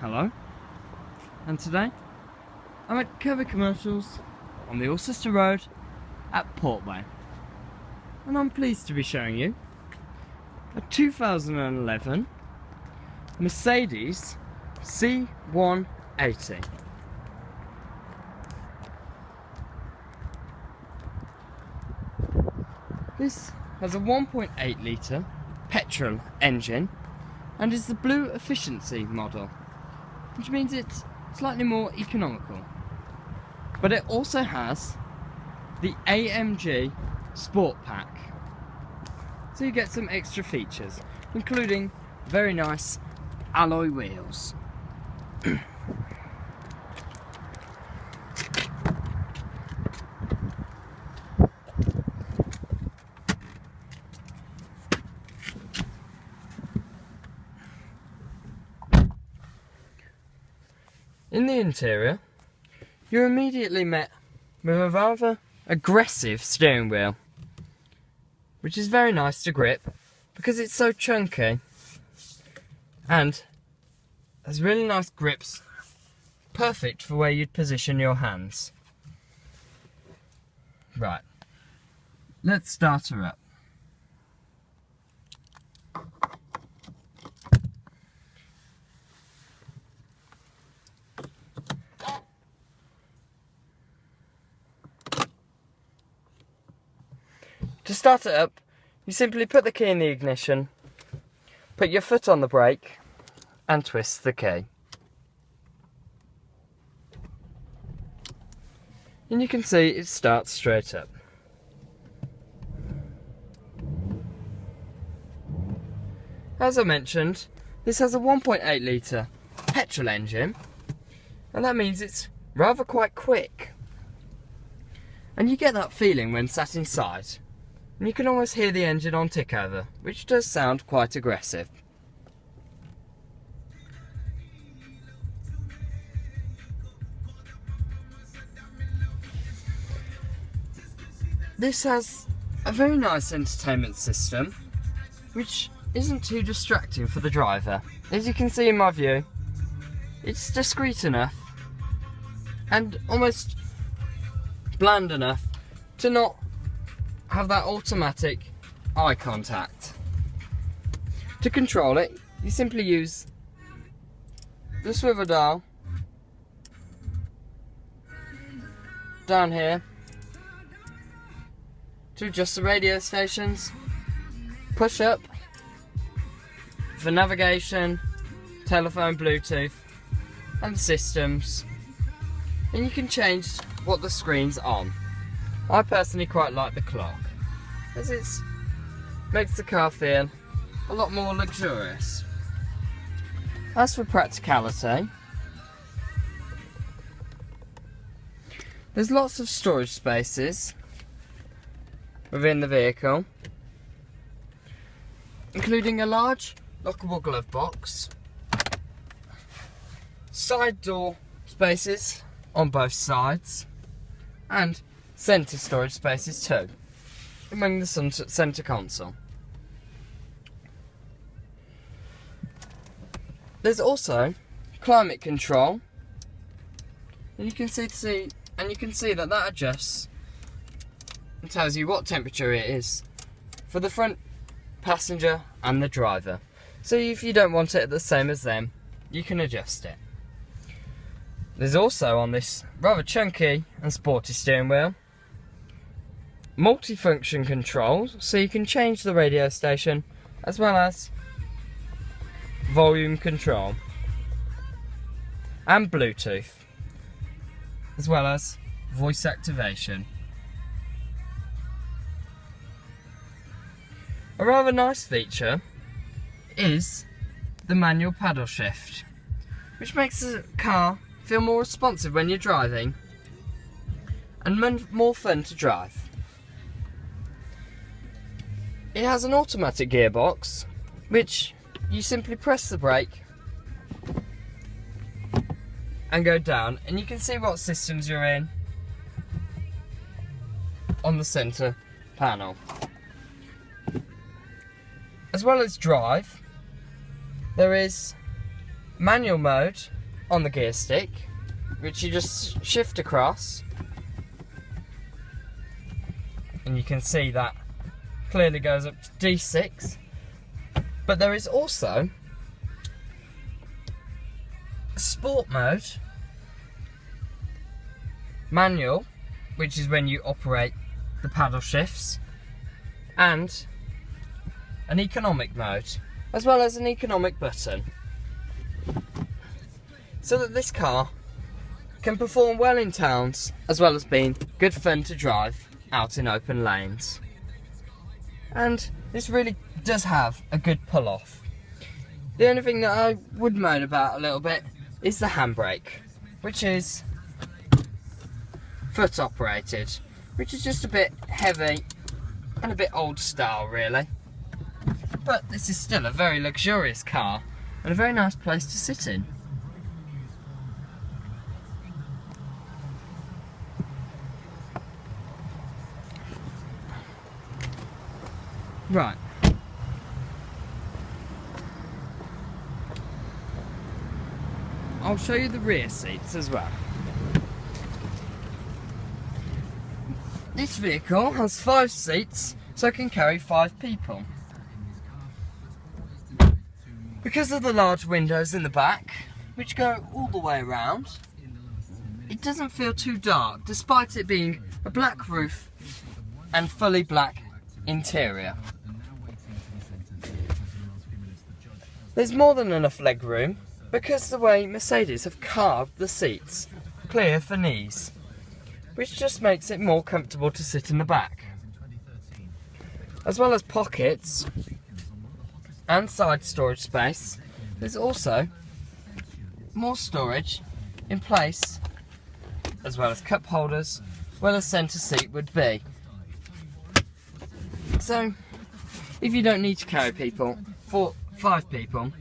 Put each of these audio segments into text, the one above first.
Hello, and today I'm at Kirby Commercials on the Alcester Road at Portway, and I'm pleased to be showing you a 2011 Mercedes C180. This has a 1.8 litre petrol engine and is the blue efficiency model, which means it's slightly more economical. But it also has the AMG Sport Pack, so you get some extra features, including very nice alloy wheels. In the interior, you're immediately met with a rather aggressive steering wheel, which is very nice to grip because it's so chunky and has really nice grips, perfect for where you'd position your hands. Right, let's start her up. To start it up, you simply put the key in the ignition, put your foot on the brake and twist the key. And you can see it starts straight up. As I mentioned, this has a 1.8 litre petrol engine, and that means it's rather quite quick. And you get that feeling when sat inside. And you can almost hear the engine on tick over, which does sound quite aggressive. This has a very nice entertainment system, which isn't too distracting for the driver. As you can see in my view, it's discreet enough and almost bland enough to not have that automatic eye contact. To control it, you simply use the swivel dial down here to adjust the radio stations, push up for navigation, telephone, Bluetooth and systems, and you can change what the screen's on. I personally quite like the clock, as it makes the car feel a lot more luxurious. As for practicality, there's lots of storage spaces within the vehicle, including a large lockable glove box, side door spaces on both sides, and centre storage spaces too, among the centre console. There's also climate control, and you can see that adjusts and tells you what temperature it is for the front passenger and the driver. So if you don't want it the same as them, you can adjust it. There's also, on this rather chunky and sporty steering wheel, multifunction controls, so you can change the radio station, as well as volume control and Bluetooth, as well as voice activation. A rather nice feature is the manual paddle shift, which makes the car feel more responsive when you're driving and more fun to drive. It has an automatic gearbox, which you simply press the brake and go down, and you can see what systems you're in on the centre panel. As well as drive, there is manual mode on the gear stick, which you just shift across, and you can see that clearly goes up to D6. But there is also sport mode, manual, which is when you operate the paddle shifts, and an economic mode, as well as an economic button, so that this car can perform well in towns, as well as being good fun to drive out in open lanes. And this really does have a good pull-off. The only thing that I would moan about a little bit is the handbrake, which is foot operated, which is just a bit heavy and a bit old style really. But this is still a very luxurious car and a very nice place to sit in. Right. I'll show you the rear seats as well. This vehicle has 5 seats, so it can carry 5 people. Because of the large windows in the back, which go all the way around, it doesn't feel too dark, despite it being a black roof and fully black interior. There's more than enough leg room because the way Mercedes have carved the seats clear for knees, which just makes it more comfortable to sit in the back. As well as pockets and side storage space, there's also more storage in place, as well as cup holders where the centre seat would be. So if you don't need to carry people, 5 people,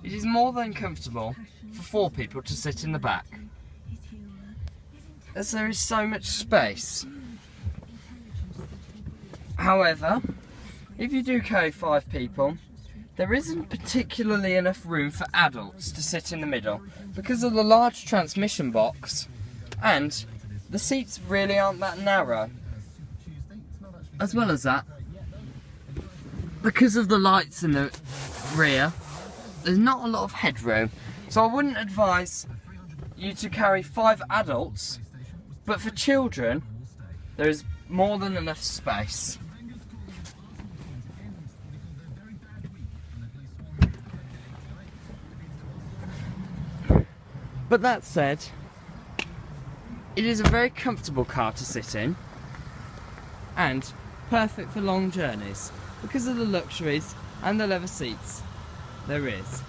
it is more than comfortable for 4 people to sit in the back, as there is so much space. However, if you do carry 5 people, there isn't particularly enough room for adults to sit in the middle because of the large transmission box, and the seats really aren't that narrow. As well as that, because of the lights in the rear, there's not a lot of headroom, so I wouldn't advise you to carry 5 adults, but for children there is more than enough space. But that said, it is a very comfortable car to sit in and perfect for long journeys because of the luxuries and the leather seats there is.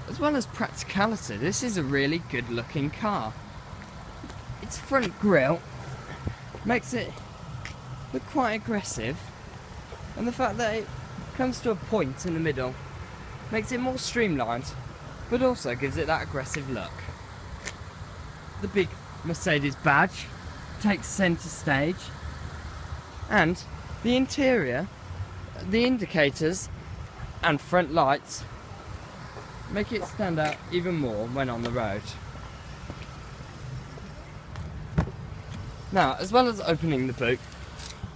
As well as practicality, this is a really good looking car. Its front grille makes it look quite aggressive, and the fact that it comes to a point in the middle makes it more streamlined, but also gives it that aggressive look. The big Mercedes badge takes centre stage, and the interior, the indicators and front lights make it stand out even more when on the road. Now, as well as opening the boot,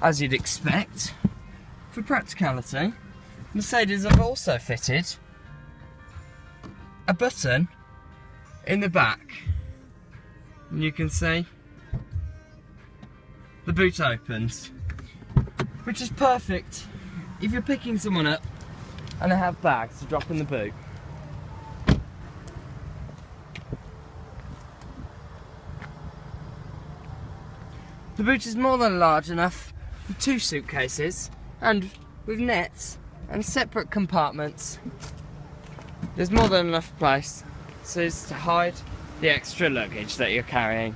as you'd expect, for practicality, Mercedes have also fitted a button in the back, and you can see the boot opens, which is perfect if you're picking someone up and they have bags to drop in the boot. The boot is more than large enough for 2 suitcases, and with nets and separate compartments, there's more than enough place so as to hide the extra luggage that you're carrying.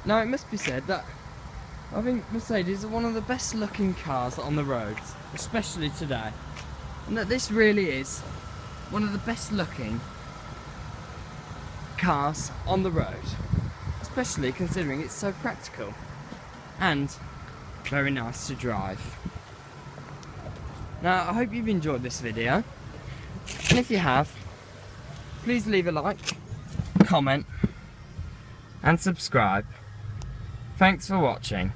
Now, it must be said that I think Mercedes are one of the best looking cars on the roads, especially today, and that this really is one of the best looking cars on the road, especially considering it's so practical and very nice to drive. Now, I hope you've enjoyed this video, and if you have, please leave a like, comment, and subscribe. Thanks for watching.